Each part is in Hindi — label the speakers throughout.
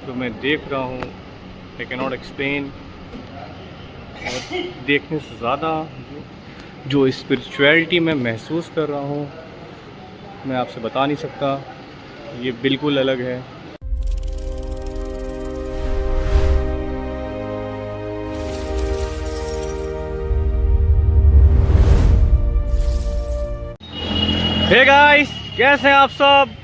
Speaker 1: जो मैं देख रहा हूँ आई कैन नॉट एक्सप्लेन। और देखने से ज़्यादा जो स्पिरिचुअलिटी मैं महसूस कर रहा हूँ मैं आपसे बता नहीं सकता, ये बिल्कुल अलग है। हे गाइस, कैसे हैं आप सब?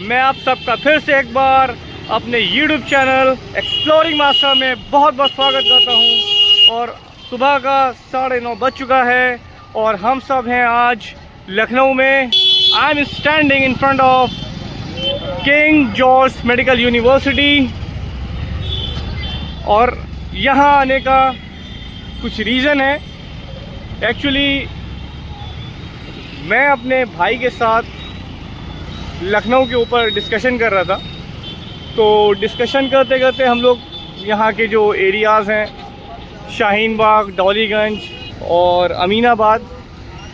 Speaker 1: मैं आप सबका फिर से एक बार अपने YouTube चैनल एक्सप्लोरिंग मास्टर में बहुत बहुत स्वागत करता हूं। और सुबह का 9:30 बज चुका है और हम सब हैं आज लखनऊ में। I am standing in front of king George medical university. और यहाँ आने का कुछ रीज़न है। एक्चुअली मैं अपने भाई के साथ लखनऊ के ऊपर डिस्कशन कर रहा था। तो डिस्कशन करते करते हम लोग यहाँ के जो एरियाज़ हैं, शाहीन बाग, डॉलीगंज और अमीनाबाद,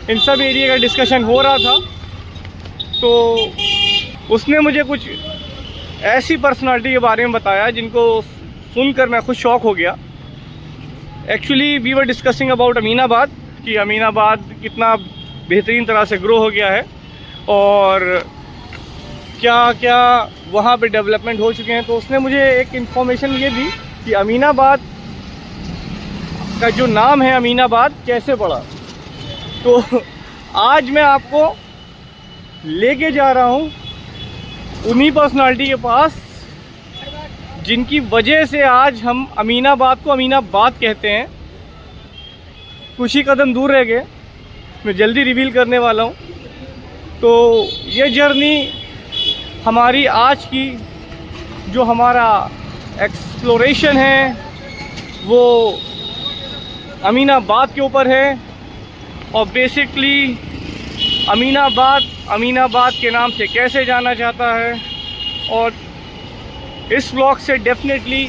Speaker 1: इन सब एरिया का डिस्कशन हो रहा था। तो उसने मुझे कुछ ऐसी पर्सनालिटी के बारे में बताया जिनको सुनकर मैं खुद शॉक हो गया। Actually we were discussing about Aminabad, कि अमीनाबाद कितना बेहतरीन तरह से ग्रो हो गया है और क्या क्या वहाँ पे डेवलपमेंट हो चुके हैं। तो उसने मुझे एक इन्फॉर्मेशन ये दी कि अमीनाबाद का जो नाम है अमीनाबाद कैसे पड़ा। तो आज मैं आपको लेके जा रहा हूँ उन्हीं पर्सनालिटी के पास जिनकी वजह से आज हम अमीनाबाद को अमीनाबाद कहते हैं। कुछ ही कदम दूर रह गए, मैं जल्दी रिवील करने वाला हूँ। तो ये जर्नी हमारी आज की जो हमारा एक्सप्लोरेशन है वो अमीनाबाद के ऊपर है। और बेसिकली अमीनाबाद के नाम से कैसे जाना जाता है। और इस व्लॉग से डेफिनेटली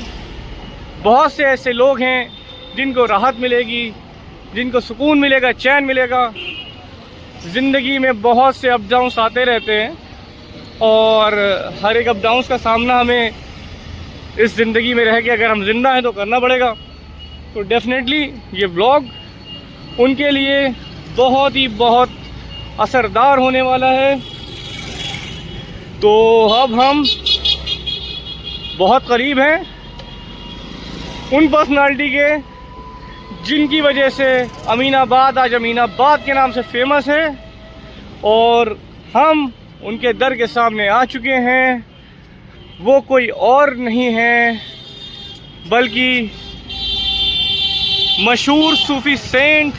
Speaker 1: बहुत से ऐसे लोग हैं जिनको राहत मिलेगी, जिनको सुकून मिलेगा, चैन मिलेगा। ज़िंदगी में बहुत से अप डाउन्स आते रहते हैं और हर एक अप डाउन्स का सामना हमें इस ज़िंदगी में रह के अगर हम ज़िंदा हैं तो करना पड़ेगा। तो डेफिनेटली ये व्लॉग उनके लिए बहुत असरदार होने वाला है। तो अब हम बहुत करीब हैं उन पर्सनालिटी के जिनकी वजह से अमीनाबाद आज अमीनाबाद के नाम से फेमस है। और हम उनके दर के सामने आ चुके हैं। वो कोई और नहीं है बल्कि मशहूर सूफ़ी सेंट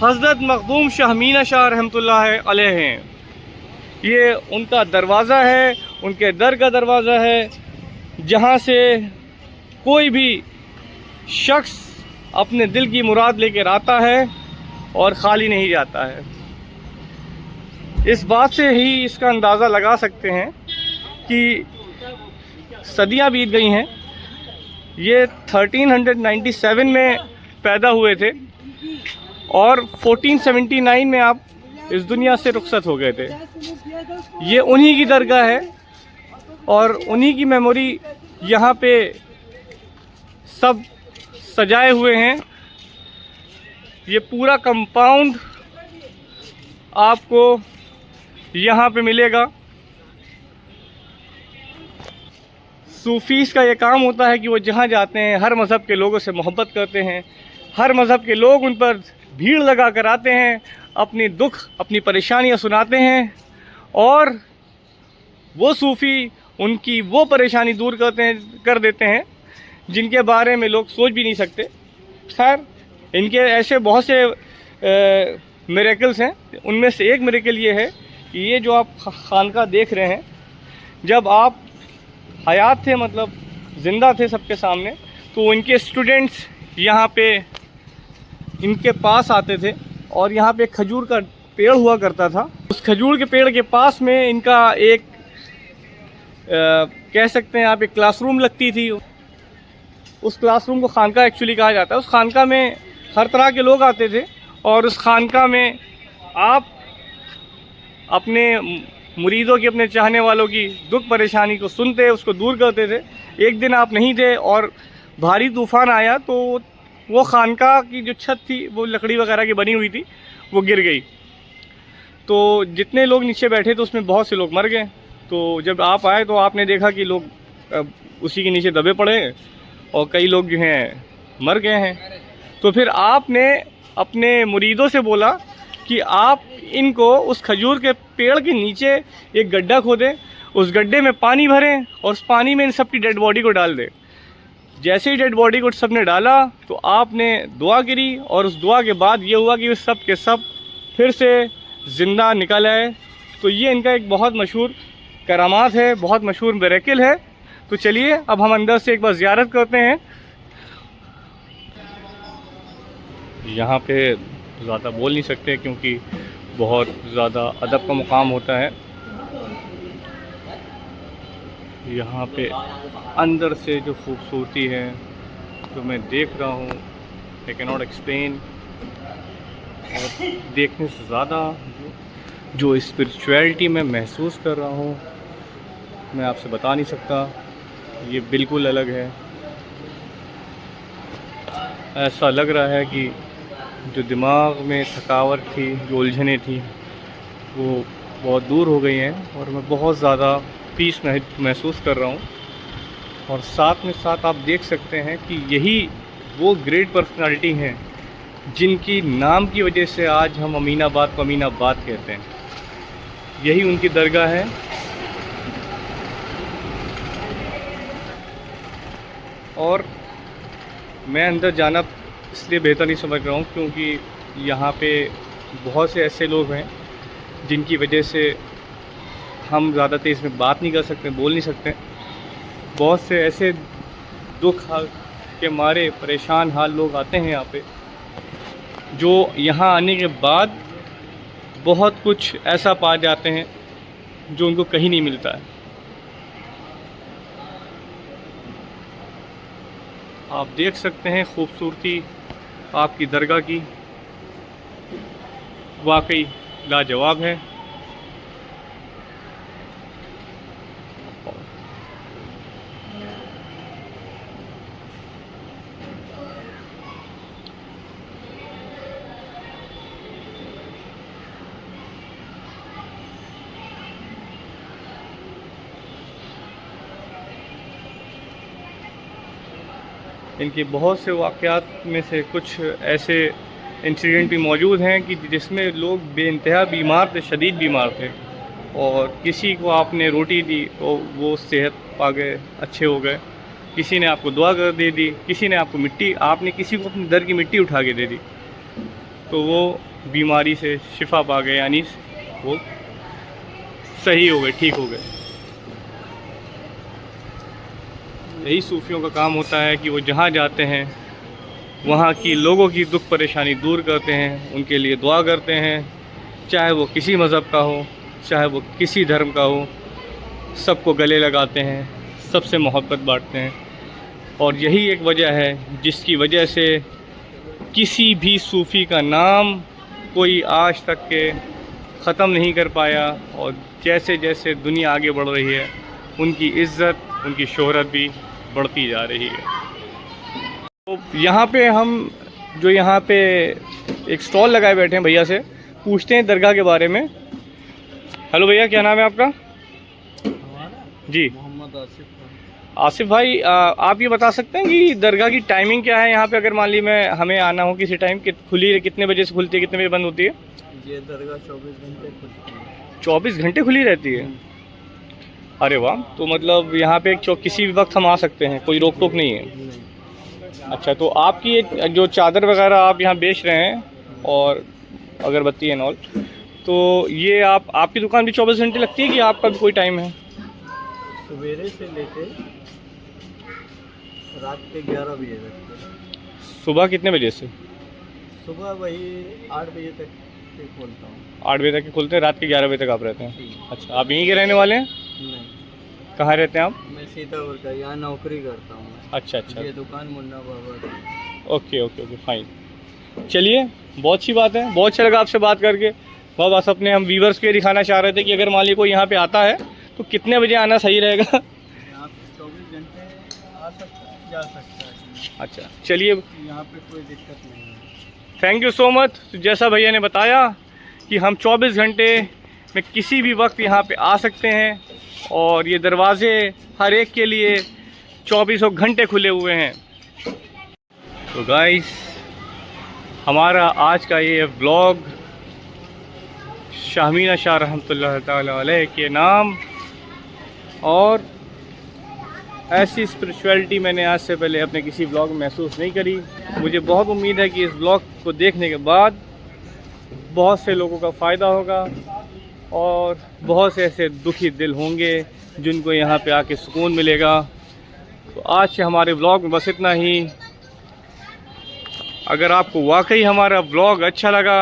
Speaker 1: हज़रत मखदूम शाह मीना शाह रहमतुल्लाह अलैह हैं। ये उनका दरवाज़ा है, उनके दर का दरवाज़ा है, जहाँ से कोई भी शख्स अपने दिल की मुराद लेकर आता है और ख़ाली नहीं जाता है। इस बात से ही इसका अंदाज़ा लगा सकते हैं कि सदियां बीत गई हैं। ये 1397 में पैदा हुए थे और 1479 में आप इस दुनिया से रुखसत हो गए थे। ये उन्हीं की दरगाह है और उन्हीं की मेमोरी यहाँ पे सब सजाए हुए हैं। ये पूरा कंपाउंड आपको यहाँ पे मिलेगा। सूफ़ीज़ का ये काम होता है कि वो जहाँ जाते हैं हर मज़हब के लोगों से मोहब्बत करते हैं। हर मज़हब के लोग उन पर भीड़ लगा कर आते हैं, अपनी दुख अपनी परेशानियाँ सुनाते हैं और वो सूफ़ी उनकी वो परेशानी दूर कर देते हैं जिनके बारे में लोग सोच भी नहीं सकते। खैर, इनके ऐसे बहुत से मिरेकल्स हैं। उनमें से एक मिरेकल ये है कि ये जो आप खानका देख रहे हैं, जब आप हयात थे, मतलब ज़िंदा थे सबके सामने, तो इनके स्टूडेंट्स यहाँ पे इनके पास आते थे और यहाँ पे खजूर का पेड़ हुआ करता था। उस खजूर के पेड़ के पास में इनका एक कह सकते हैं आप एक क्लासरूम लगती थी। उस क्लासरूम को खानका एक्चुअली कहा जाता है। उस खानका में हर तरह के लोग आते थे और उस खानका में आप अपने मुरीदों की, अपने चाहने वालों की दुख परेशानी को सुनते, उसको दूर करते थे। एक दिन आप नहीं थे और भारी तूफ़ान आया तो वो खानका की जो छत थी वो लकड़ी वगैरह की बनी हुई थी, वो गिर गई। तो जितने लोग नीचे बैठे थे उसमें बहुत से लोग मर गए। तो जब आप आए तो आपने देखा कि लोग उसी के नीचे दबे पड़े हैं और कई लोग जो हैं मर गए हैं। तो फिर आपने अपने मुरीदों से बोला कि आप इनको उस खजूर के पेड़ के नीचे एक गड्ढा खोदें, उस गड्ढे में पानी भरें और उस पानी में इन सब की डेड बॉडी को डाल दें। जैसे ही डेड बॉडी को सब ने डाला तो आपने दुआ करी और उस दुआ के बाद ये हुआ कि सब के सब फिर से ज़िंदा निकल आए। तो ये इनका एक बहुत मशहूर करामात है, बहुत मशहूर मिरेकल है। तो चलिए अब हम अंदर से एक बार ज़ियारत करते हैं। यहाँ पे ज़्यादा बोल नहीं सकते क्योंकि बहुत ज़्यादा अदब का मुकाम होता है। यहाँ पे अंदर से जो खूबसूरती है जो मैं देख रहा हूँ, आई कैन नॉट एक्सप्लेन। और देखने से ज़्यादा जो स्पिरिचुअलिटी मैं महसूस कर रहा हूँ मैं आपसे बता नहीं सकता। ये बिल्कुल अलग है। ऐसा लग रहा है कि जो दिमाग में थकावट थी, जो उलझने थी, वो बहुत दूर हो गई हैं और मैं बहुत ज़्यादा पीस महसूस कर रहा हूँ। और साथ में साथ आप देख सकते हैं कि यही वो ग्रेट पर्सनालिटी हैं जिनकी नाम की वजह से आज हम अमीनाबाद को अमीनाबाद कहते हैं। यही उनकी दरगाह है। और मैं अंदर जाना इसलिए बेहतर नहीं समझ रहा हूँ क्योंकि यहाँ पे बहुत से ऐसे लोग हैं जिनकी वजह से हम ज़्यादा तेज़ में बात नहीं कर सकते, बोल नहीं सकते। बहुत से ऐसे दुख के मारे परेशान हाल लोग आते हैं यहाँ पे, जो यहाँ आने के बाद बहुत कुछ ऐसा पा जाते हैं जो उनको कहीं नहीं मिलता है। आप देख सकते हैं खूबसूरती आपकी दरगाह की वाकई लाजवाब है। इनके बहुत से वाक़यात में से कुछ ऐसे इंसिडेंट भी मौजूद हैं कि जिसमें लोग बेइंतहा बीमार थे, शदीद बीमार थे, और किसी को आपने रोटी दी तो वो सेहत पा गए, अच्छे हो गए। किसी ने आपको दुआ कर दे दी, किसी ने आपको मिट्टी, आपने किसी को अपने दर की मिट्टी उठा के दे दी तो वो बीमारी से शिफा पा गए, यानी वो सही हो गए, ठीक हो गए। यही सूफियों का काम होता है कि वो जहाँ जाते हैं वहाँ की लोगों की दुख परेशानी दूर करते हैं, उनके लिए दुआ करते हैं, चाहे वो किसी मज़हब का हो, चाहे वो किसी धर्म का हो, सबको गले लगाते हैं, सबसे मोहब्बत बांटते हैं। और यही एक वजह है जिसकी वजह से किसी भी सूफ़ी का नाम कोई आज तक के ख़त्म नहीं कर पाया, और जैसे जैसे दुनिया आगे बढ़ रही है उनकी इज़्ज़त, उनकी शोहरत भी बढ़ती जा रही है। तो यहाँ पे हम जो यहाँ पे एक स्टॉल लगाए बैठे हैं, भैया से पूछते हैं दरगाह के बारे में। हेलो भैया, क्या नाम है आपका? जी,
Speaker 2: मोहम्मद आसिफ।
Speaker 1: आसिफ भाई, आप ये बता सकते हैं कि दरगाह की टाइमिंग क्या है यहाँ पे? अगर मान ली हमें आना हो किसी टाइम, खुली है, कितने बजे से खुलती है, कितने बजे बंद होती है?
Speaker 2: ये दरगाह 24 घंटे खुलती है।
Speaker 1: 24 घंटे खुली रहती है? अरे वाह, तो मतलब यहाँ पे किसी भी वक्त हम आ सकते हैं, कोई रोक टोक नहीं है?
Speaker 2: नहीं।
Speaker 1: अच्छा, तो आपकी ये जो चादर वगैरह आप यहाँ बेच रहे हैं और अगरबत्ती एंड ऑल, तो ये आपकी दुकान भी 24 घंटे लगती है कि आपका भी कोई टाइम है?
Speaker 2: सवेरे से लेके रात के 11 बजे तक।
Speaker 1: सुबह कितने बजे से?
Speaker 2: सुबह वही 8 बजे तक खोलता हूँ।
Speaker 1: 8 बजे तक खुलते हैं, रात के 11 बजे तक आप रहते हैं? अच्छा, आप यहीं के रहने वाले हैं?
Speaker 2: नहीं,
Speaker 1: कहाँ रहते हैं आप?
Speaker 2: मैं सीतापुर का, यहाँ नौकरी करता हूँ।
Speaker 1: अच्छा अच्छा,
Speaker 2: ये दुकान मुन्ना बाबा की।
Speaker 1: Okay okay okay, fine. चलिए, बहुत अच्छी बात है, बहुत अच्छा लगा आपसे बात करके। वह बस अपने हम व्यूवर्स के दिखाना चाह रहे थे कि अगर मान लीजिए कोई यहाँ पे आता है तो कितने बजे आना सही रहेगा?
Speaker 2: यहाँ पे 24 घंटे आ सकता है, जा सकता है।
Speaker 1: अच्छा चलिए,
Speaker 2: यहाँ पे कोई दिक्कत नहीं है।
Speaker 1: Thank you so much. तो जैसा भैया ने बताया कि हम 24 घंटे में किसी भी वक्त यहाँ पे आ सकते हैं और ये दरवाज़े हर एक के लिए 24 घंटे खुले हुए हैं। तो गाइस, हमारा आज का ये व्लॉग शाहमीना शाह रहमतुल्लाह ताला अलैह के नाम, और ऐसी स्पिरिचुअलिटी मैंने आज से पहले अपने किसी व्लॉग में महसूस नहीं करी। मुझे बहुत उम्मीद है कि इस व्लॉग को देखने के बाद बहुत से लोगों का फ़ायदा होगा और बहुत से ऐसे दुखी दिल होंगे जिनको यहाँ पे आके सुकून मिलेगा। तो आज से हमारे व्लॉग में बस इतना ही। अगर आपको वाकई हमारा व्लॉग अच्छा लगा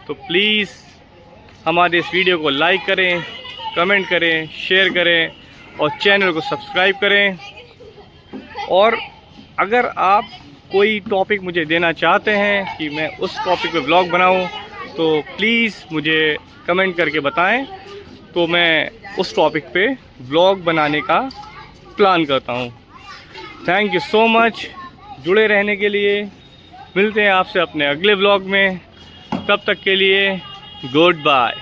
Speaker 1: तो प्लीज़ हमारे इस वीडियो को लाइक करें, कमेंट करें, शेयर करें और चैनल को सब्सक्राइब करें। और अगर आप कोई टॉपिक मुझे देना चाहते हैं कि मैं उस टॉपिक पे व्लॉग बनाऊं तो प्लीज़ मुझे कमेंट करके बताएं, तो मैं उस टॉपिक पे व्लॉग बनाने का प्लान करता हूं। थैंक यू सो मच जुड़े रहने के लिए। मिलते हैं आपसे अपने अगले व्लॉग में, तब तक के लिए गुड बाय।